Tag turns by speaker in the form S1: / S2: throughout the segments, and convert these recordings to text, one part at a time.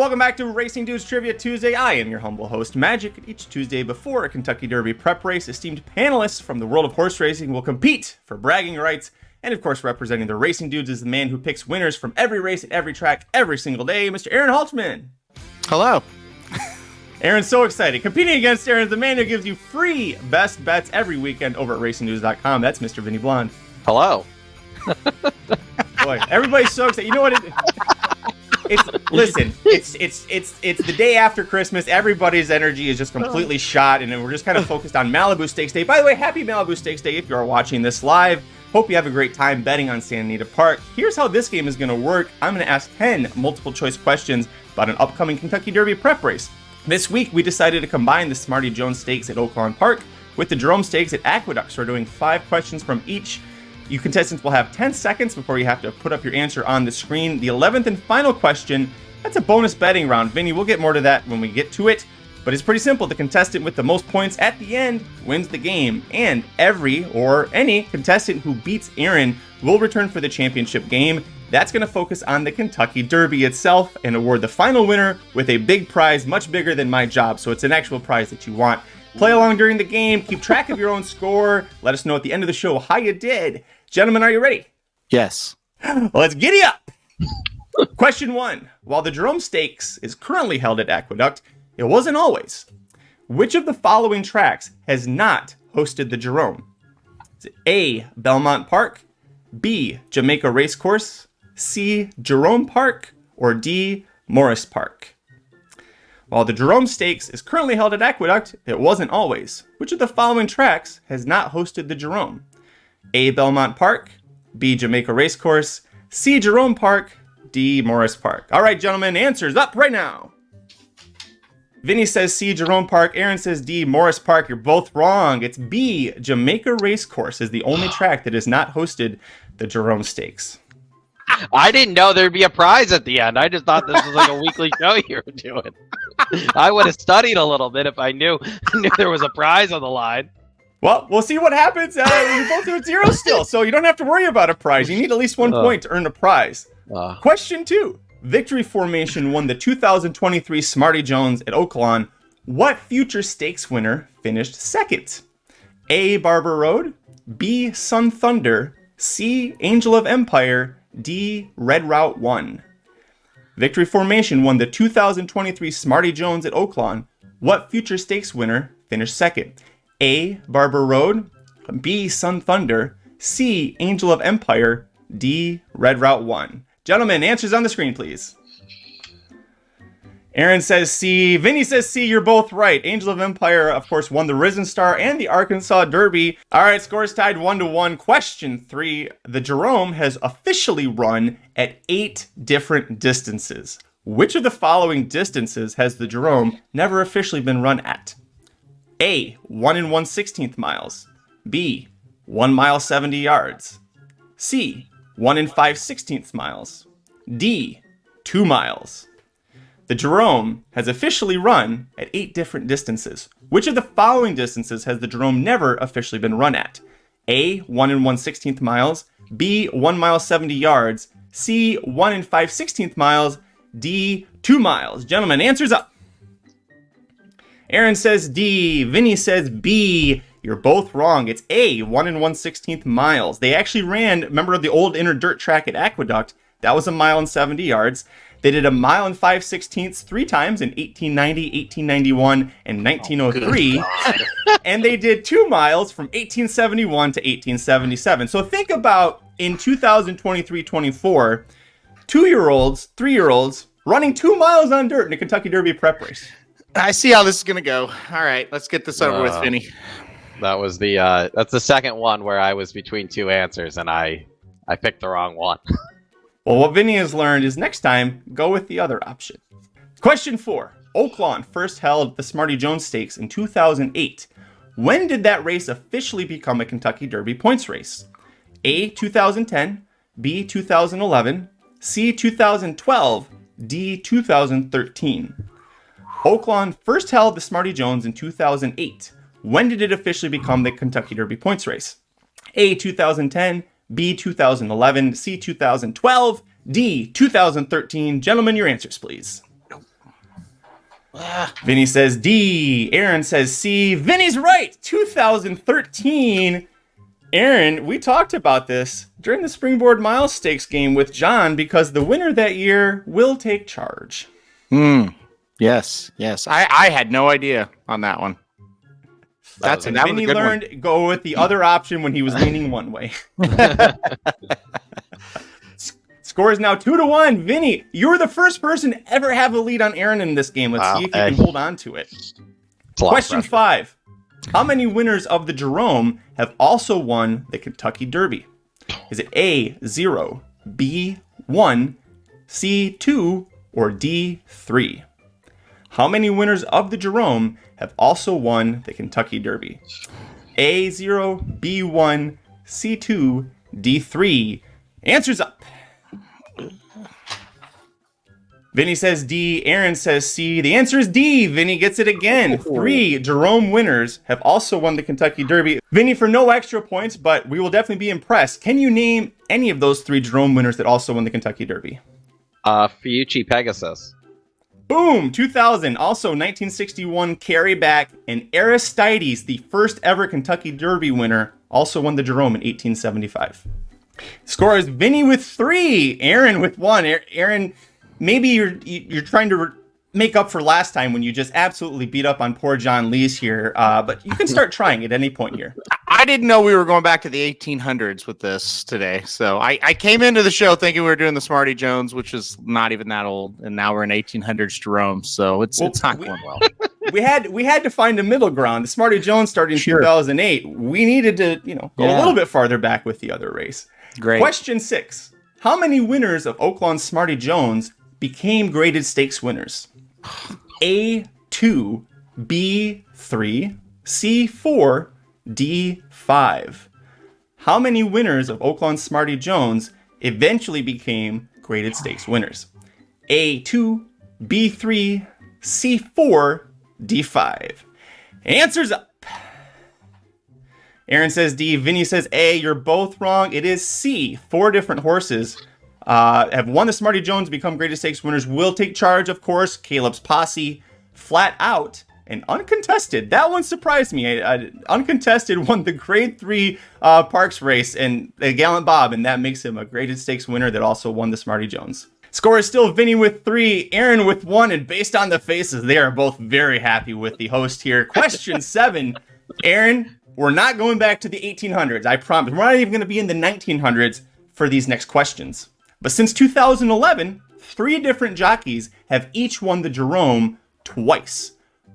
S1: welcome back to Racing Dudes Trivia Tuesday. I am your humble host, Magic. Each Tuesday before a Kentucky Derby prep race, esteemed panelists from the world of horse racing will compete for bragging rights. And of course, representing the Racing Dudes is the man who picks winners from every race at every track every single day, Mr. Aaron Haltman.
S2: Hello.
S1: Aaron's so excited. Competing against Aaron is the man who gives you free best bets every weekend over at racingnews.com. That's Mr. Vinny Blond.
S3: Hello.
S1: Boy, everybody's so excited. You know what? It's the day after Christmas. Everybody's energy is just completely shot, and we're just kind of focused on Malibu Stakes Day. By the way, happy Malibu Stakes Day if you are watching this live. Hope you have a great time betting on Santa Anita Park. Here's how this game is going to work. I'm going to ask 10 multiple choice questions about an upcoming Kentucky Derby prep race. This week, we decided to combine the Smarty Jones Stakes at Oaklawn Park with the Jerome Stakes at Aqueduct. So we're doing 5 questions from each. You contestants will have 10 seconds before you have to put up your answer on the screen. The 11th and final question, that's a bonus betting round. Vinny, we'll get more to that when we get to it. But it's pretty simple. The contestant with the most points at the end wins the game. And any contestant who beats Aaron will return for the championship game. That's going to focus on the Kentucky Derby itself and award the final winner with a big prize, much bigger than my job. So it's an actual prize that you want. Play along during the game. Keep track of your own score. Let us know at the end of the show how you did. Gentlemen, are you ready?
S2: Yes.
S1: Let's giddy up. Question 1. While the Jerome Stakes is currently held at Aqueduct, it wasn't always. Which of the following tracks has not hosted the Jerome? Is it A, Belmont Park, B, Jamaica Racecourse, C, Jerome Park, or D, Morris Park? While the Jerome Stakes is currently held at Aqueduct, it wasn't always. Which of the following tracks has not hosted the Jerome? A, Belmont Park, B, Jamaica Racecourse, C, Jerome Park, D, Morris Park. All right, gentlemen, answers up right now. Vinny says C, Jerome Park. Aaron says D, Morris Park. You're both wrong. It's B, Jamaica Racecourse is the only track that has not hosted the Jerome Stakes.
S3: I didn't know there'd be a prize at the end. I just thought this was like a weekly show you were doing. I would have studied a little bit if I knew there was a prize on the line.
S1: Well, we'll see what happens. You're both at 0 still, so you don't have to worry about a prize. You need at least 1 point to earn a prize. Question 2. Victory Formation won the 2023 Smarty Jones at Oaklawn. What future stakes winner finished second? A, Barber Road, B, Sun Thunder, C, Angel of Empire, D, Red Route 1. Victory Formation won the 2023 Smarty Jones at Oaklawn. What future stakes winner finished second? A, Barber Road, B, Sun Thunder, C, Angel of Empire, D, Red Route 1. Gentlemen, answers on the screen, please. Aaron says C. Vinny says C. You're both right. Angel of Empire, of course, won the Risen Star and the Arkansas Derby. All right, scores tied 1-1. Question 3. The Jerome has officially run at 8 different distances. Which of the following distances has the Jerome never officially been run at? A, 1 1/16 miles. B, 1 mile 70 yards. C, 1 5/16 miles. D, 2 miles. The Jerome has officially run at 8 different distances. Which of the following distances has the Jerome never officially been run at? A, 1 1/16 miles. B, 1 mile 70 yards. C, 1 5/16 miles. D, 2 miles. Gentlemen, answers up. Aaron says D. Vinny says B. You're both wrong. It's A, 1 1/16 miles. They actually ran, remember the old inner dirt track at Aqueduct? That was 1 mile and 70 yards. They did 1 mile and 5/16 3 times in 1890, 1891, and 1903. And they did 2 miles from 1871 to 1877. So think about in 2023-24, 2-year-olds, 3-year-olds running 2 miles on dirt in a Kentucky Derby prep race.
S2: I see how this is going to go. All right, let's get this over with, Vinny.
S3: That was that's the second one where I was between 2 answers and I picked the wrong one.
S1: Well, what Vinny has learned is next time, go with the other option. Question 4. Oaklawn first held the Smarty Jones Stakes in 2008. When did that race officially become a Kentucky Derby points race? A, 2010, B, 2011, C, 2012, D, 2013. Oaklawn first held the Smarty Jones in 2008. When did it officially become the Kentucky Derby points race? A, 2010, B, 2011, C, 2012, D, 2013. Gentlemen, your answers, please. Vinny says D. Aaron says C. Vinny's right. 2013. Aaron, we talked about this during the Springboard Miles Stakes game with John because the winner that year will take charge.
S2: Yes. I had no idea on that one.
S1: Vinny learned to go with the other option when he was leaning one way. Score is now 2-1. Vinny, you're the first person to ever have a lead on Aaron in this game. Let's see if you can hold on to it. Question 5. How many winners of the Jerome have also won the Kentucky Derby? Is it A, 0, B, 1, C, 2, or D, 3? How many winners of the Jerome have also won the Kentucky Derby? A, 0, B, 1, C, 2, D, 3. Answers up. Vinny says D. Aaron says C. The answer is D. Vinny gets it again. 3 Jerome winners have also won the Kentucky Derby. Vinny, for no extra points, but we will definitely be impressed. Can you name any of those 3 Jerome winners that also won the Kentucky Derby?
S3: Fiucci Pegasus.
S1: Boom! 2000. Also 1961 Carryback, and Aristides, the first ever Kentucky Derby winner, also won the Jerome in 1875. Score is Vinny with 3, Aaron with 1. Aaron, maybe you're trying to make up for last time when you just absolutely beat up on poor John Lees here, but you can start trying at any point here.
S2: I didn't know we were going back to the 1800s with this today, so I came into the show thinking we were doing the Smarty Jones, which is not even that old, and now we're in 1800s Jerome, so it's not going well.
S1: We had to find a middle ground. The Smarty Jones started in 2008. We needed to go a little bit farther back with the other race.
S2: Great.
S1: Question 6. How many winners of Oaklawn Smarty Jones became graded stakes winners? A, 2, B, 3, C, 4, D, 5. How many winners of Oaklawn Smarty Jones eventually became graded stakes winners? A, 2, B, 3, C, 4, D, 5. Answers up. Aaron says D. Vinny says A. You're both wrong. It is C. 4 different horses have won the Smarty Jones, become graded stakes winners. Will take charge, of course. Caleb's Posse, Flat Out, and Uncontested. That one surprised me. Uncontested won the Grade 3 Parks race and Gallant Bob, and that makes him a graded stakes winner that also won the Smarty Jones. Score is still Vinny with 3, Aaron with 1, and based on the faces, they are both very happy with the host here. Question 7. Aaron, we're not going back to the 1800s, I promise. We're not even going to be in the 1900s for these next questions. But since 2011, 3 different jockeys have each won the Jerome twice.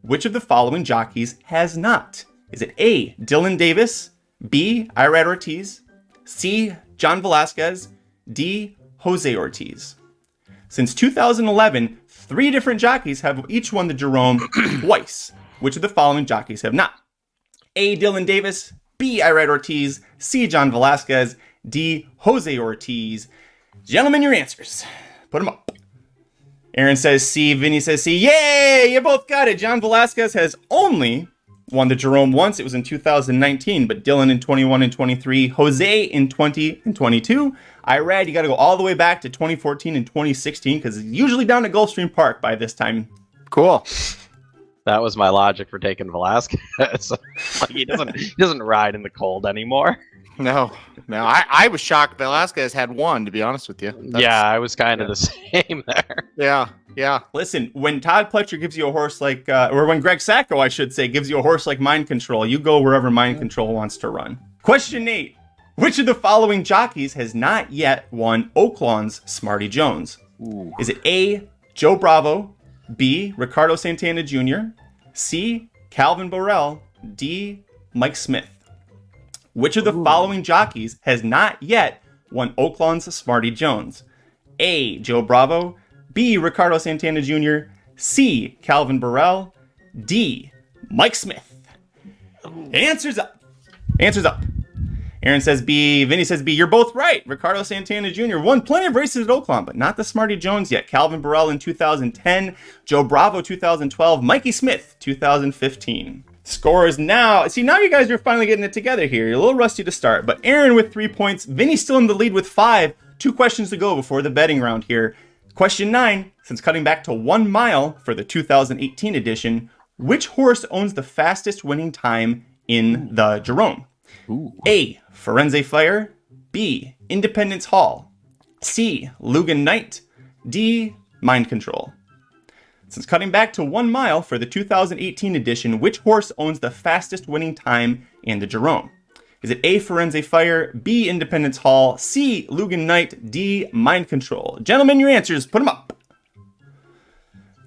S1: Which of the following jockeys has not? Is it A, Dylan Davis, B, Irad Ortiz, C, John Velasquez, D, Jose Ortiz? Since 2011, 3 different jockeys have each won the Jerome twice. Which of the following jockeys have not? A, Dylan Davis, B, Irad Ortiz, C, John Velasquez, D, Jose Ortiz. Gentlemen, your answers. Put them up. Aaron says C, Vinny says C. Yay! You both got it. John Velasquez has only won the Jerome once. It was in 2019, but Dylan in 21 and 23, Jose in 20 and 22. Irad, you got to go all the way back to 2014 and 2016 because it's usually down at Gulfstream Park by this time.
S2: Cool.
S3: That was my logic for taking Velasquez. Like he doesn't ride in the cold anymore.
S2: No. I was shocked Velasquez had 1, to be honest with you.
S3: Yeah, I was kind of the same there.
S2: Yeah.
S1: Listen, when Todd Pletcher gives you a horse like, or when Greg Sacco, I should say, gives you a horse like Mind Control, you go wherever Mind Control wants to run. Question 8. Which of the following jockeys has not yet won Oaklawn's Smarty Jones? Ooh. Is it A, Joe Bravo, B, Ricardo Santana Jr., C, Calvin Borel, D, Mike Smith? Which of the following jockeys has not yet won Oaklawn's Smarty Jones? A, Joe Bravo, B, Ricardo Santana Jr., C, Calvin Borel, D, Mike Smith. Answers up. Aaron says B, Vinny says B. You're both right. Ricardo Santana Jr. won plenty of races at Oaklawn, but not the Smarty Jones yet. Calvin Borel in 2010, Joe Bravo 2012, Mikey Smith 2015. Score is now you guys are finally getting it together here. You're a little rusty to start, but Aaron with 3 points. Vinny's still in the lead with 5. 2 questions to go before the betting round here. Question 9, since cutting back to 1 mile for the 2018 edition, which horse owns the fastest winning time in the Jerome?
S2: Ooh.
S1: A. Firenze Fire. B. Independence Hall. C. Lugan Knight. D. Mind Control. Since cutting back to 1 mile for the 2018 edition, which horse owns the fastest winning time in the Jerome? Is it A. Firenze Fire, B. Independence Hall, C. Lugan Knight, D. Mind Control? Gentlemen, your answers, put them up.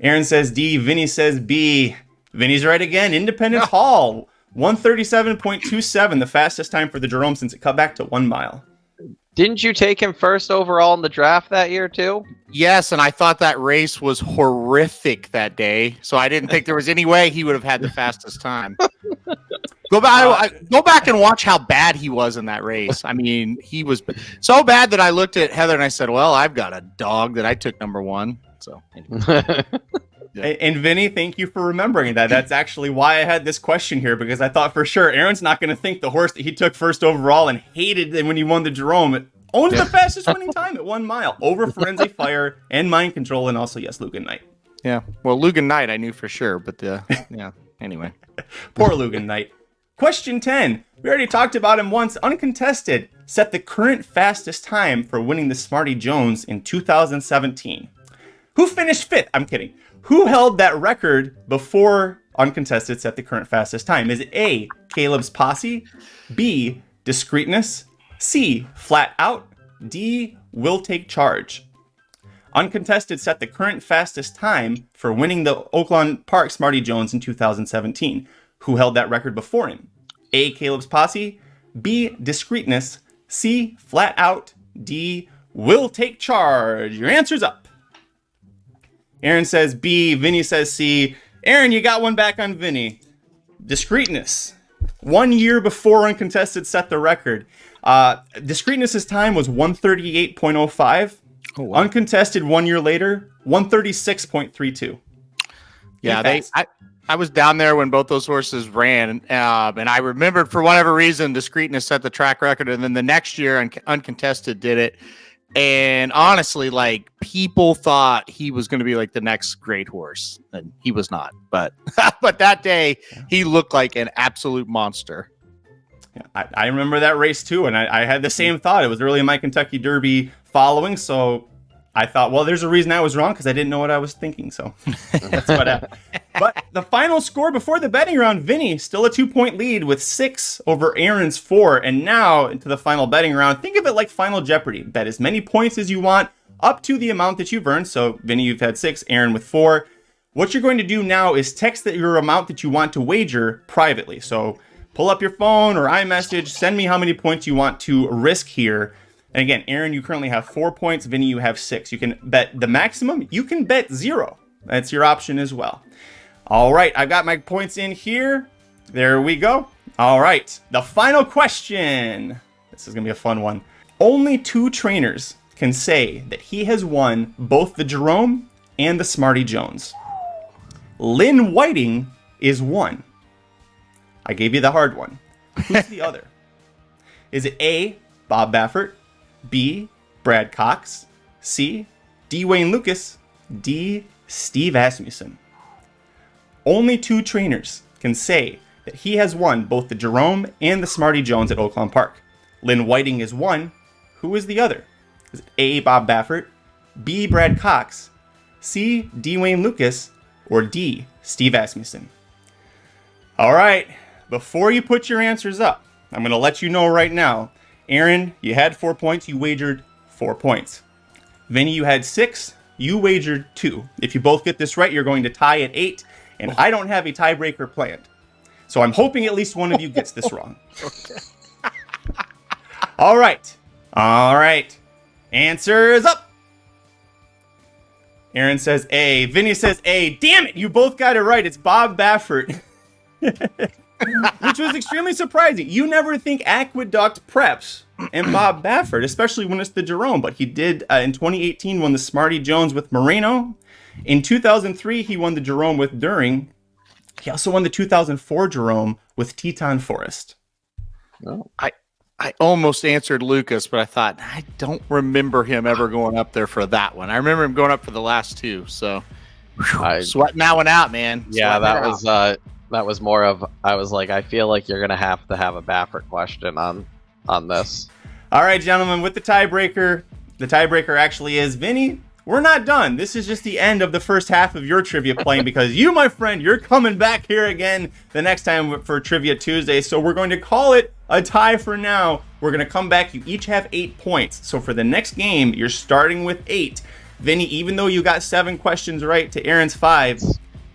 S1: Aaron says D. Vinny says B. Vinny's right again. Independence Hall, 137.27, the fastest time for the Jerome since it cut back to 1 mile.
S3: Didn't you take him first overall in the draft that year too?
S2: Yes, and I thought that race was horrific that day, so I didn't think there was any way he would have had the fastest time. Go back and watch how bad he was in that race. I mean, he was so bad that I looked at Heather and I said, well, I've got a dog that I took number 1. So anyway.
S1: And Vinny, thank you for remembering that. That's actually why I had this question here, because I thought for sure Aaron's not going to think the horse that he took first overall and hated when he won the Jerome it owns the fastest winning time at 1 mile over Firenze Fire and Mind Control, and also, yes, Lugan Knight.
S2: Yeah, well, Lugan Knight I knew for sure, but yeah, anyway.
S1: Poor Lugan Knight. Question 10. We already talked about him once. Uncontested set the current fastest time for winning the Smarty Jones in 2017. Who finished 5th? I'm kidding. Who held that record before Uncontested set the current fastest time? Is it A, Caleb's Posse, B, Discreetness, C, Flat Out, D, Will Take Charge? Uncontested set the current fastest time for winning the Oaklawn Park Smarty Jones in 2017. Who held that record before him? A, Caleb's Posse, B, Discreetness, C, Flat Out, D, Will Take Charge. Your answer's up. Aaron says B, Vinny says C. Aaron, you got one back on Vinny. Discreetness. 1 year before Uncontested set the record. Discreetness' time was 138.05. Oh, wow. Uncontested 1 year later, 136.32.
S2: Yeah, I was down there when both those horses ran, and I remembered for whatever reason, Discreetness set the track record, and then the next year, Uncontested did it. And honestly, like, people thought he was going to be like the next great horse, and he was not. But but that day, he looked like an absolute monster.
S1: Yeah, I remember that race too, and I had the same thought. It was really my Kentucky Derby following, so I thought, well, there's a reason I was wrong because I didn't know what I was thinking. So that's what happened. But the final score before the betting round, Vinny still a 2-point lead with 6 over Aaron's 4. And now into the final betting round, think of it like Final Jeopardy. Bet as many points as you want up to the amount that you've earned. So Vinny, you've had 6, Aaron with 4. What you're going to do now is text your amount that you want to wager privately. So pull up your phone or iMessage, send me how many points you want to risk here. And again, Aaron, you currently have 4 points. Vinny, you have 6. You can bet the maximum. You can bet 0. That's your option as well. All right, I've got my points in here. There we go. All right, the final question. This is going to be a fun one. Only 2 trainers can say that he has won both the Jerome and the Smarty Jones. Lynn Whiting is one. I gave you the hard one. Who's the other? Is it A, Bob Baffert, B, Brad Cox, C, D. Wayne Lucas, D, Steve Asmussen? Only 2 trainers can say that he has won both the Jerome and the Smarty Jones at Oaklawn Park. Lynn Whiting is one. Who is the other? Is it A, Bob Baffert, B, Brad Cox, C, D. Wayne Lucas, or D, Steve Asmussen? All right, before you put your answers up, I'm going to let you know right now. Aaron, you had 4 points. You wagered 4 points. Vinny, you had 6. You wagered 2. If you both get this right, you're going to tie at 8. And I don't have a tiebreaker planned. So I'm hoping at least one of you gets this wrong. Okay. All right. All right. Answers up. Aaron says A. Vinny says A. Damn it. You both got it right. It's Bob Baffert. Which was extremely surprising. You never think Aqueduct preps and Bob Baffert, especially when it's the Jerome. But he did, in 2018, won the Smarty Jones with Moreno. In 2003, he won the Jerome with During. He also won the 2004 Jerome with Teton Forest.
S2: Oh. I almost answered Lucas, but I thought I don't remember him ever going up there for that one. I remember him going up for the last two. So sweating that one out, man.
S3: Yeah, that was more of, I was like, I feel like you're gonna have to have a Baffert question on this.
S1: All right, gentlemen, with the tiebreaker actually is Vinny. We're not done. This is just the end of the first half of your trivia playing because you, my friend, you're coming back here again the next time for Trivia Tuesday. So we're going to call it a tie for now. We're going to come back. You each have 8 points. So for the next game, you're starting with 8. Vinny, even though you got 7 questions right to Aaron's 5,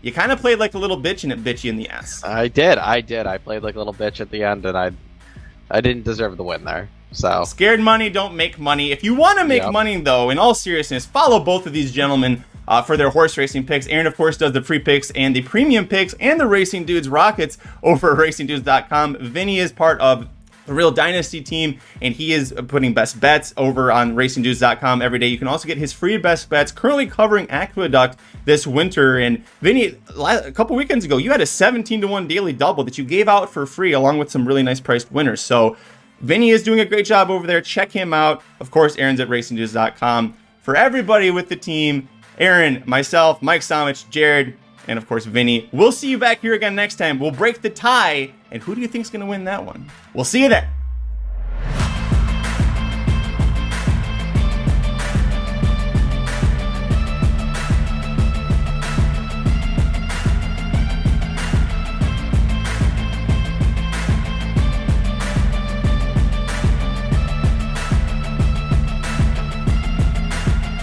S1: you kind of played like a little bitch and it bit you in the ass.
S3: I did. I played like a little bitch at the end, and I didn't deserve the win there. So
S1: scared money don't make money. If you want to make money, though, in all seriousness, follow both of these gentlemen for their horse racing picks. Aaron, of course, does the free picks and the premium picks and the Racing Dudes Rockets over at racingdudes.com. Vinny is part of the Real Dynasty team, and he is putting best bets over on racingdudes.com every day. You can also get his free best bets currently covering Aqueduct this winter. And Vinny, a couple weekends ago, you had a 17-1 daily double that you gave out for free along with some really nice priced winners. So Vinny is doing a great job over there. Check him out. Of course, Aaron's at racingdudes.com. For everybody with the team, Aaron, myself, Mike Somich, Jared, and of course, Vinny. We'll see you back here again next time. We'll break the tie. And who do you think is going to win that one? We'll see you there.